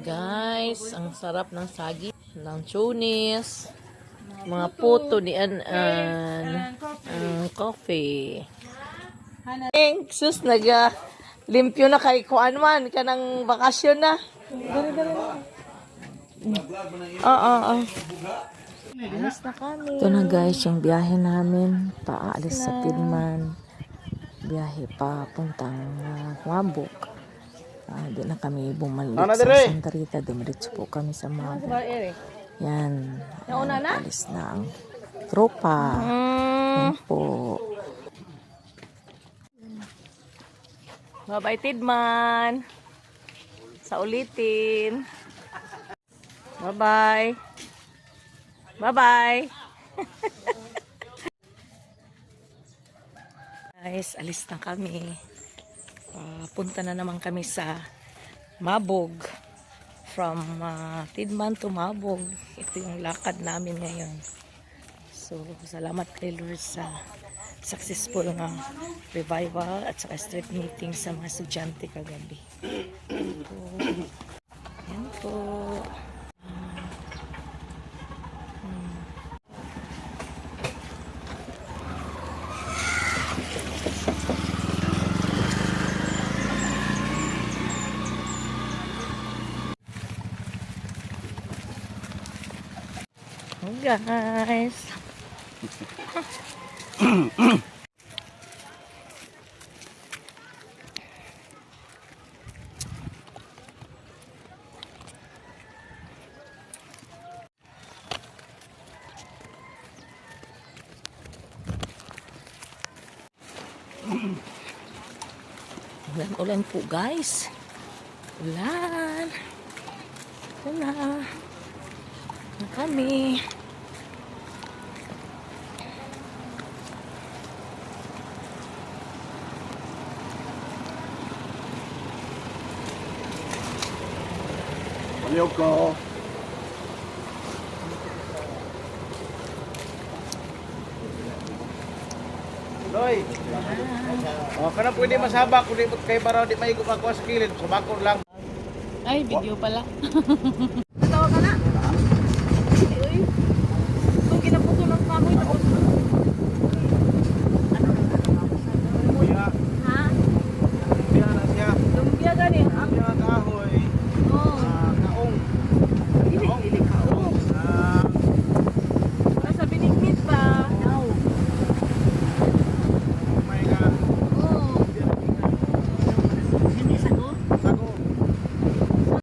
Guys, ang sarap ng saging, ng tunis, mga puto ni An, coffee. Sus, limpyo na kay kuan man, kanang bakasyon na. Oo. Alis na kami. Ito na guys, yung biyahe namin, paalis sa Tidman. Biyahe pa puntang Mabog. Di na kami bumalik sa Santa Rita. Dumiretso po kami sa Mabog. Yan. Alis na ang tropa. Yan po. Bye-bye Tidman. Sa ulitin. Bye-bye. Bye-bye. Guys, alis na kami. Punta na naman kami sa Mabog. From Tidman to Mabog. Ito yung lakad namin ngayon. So, salamat kay Lord sa successful na revival at saka street meeting sa mga estudyante kagabi. Yan po. Guys. Ulan po guys. Ulan. Ito na kami. Yoko. Loy. Kana pwede masaba kundi kay baraw di may kumakuha sa kilid, sumakon lang. Ay, video pala. Tawa ka na. Uy. Kung ginaputo ng kamoy, tapos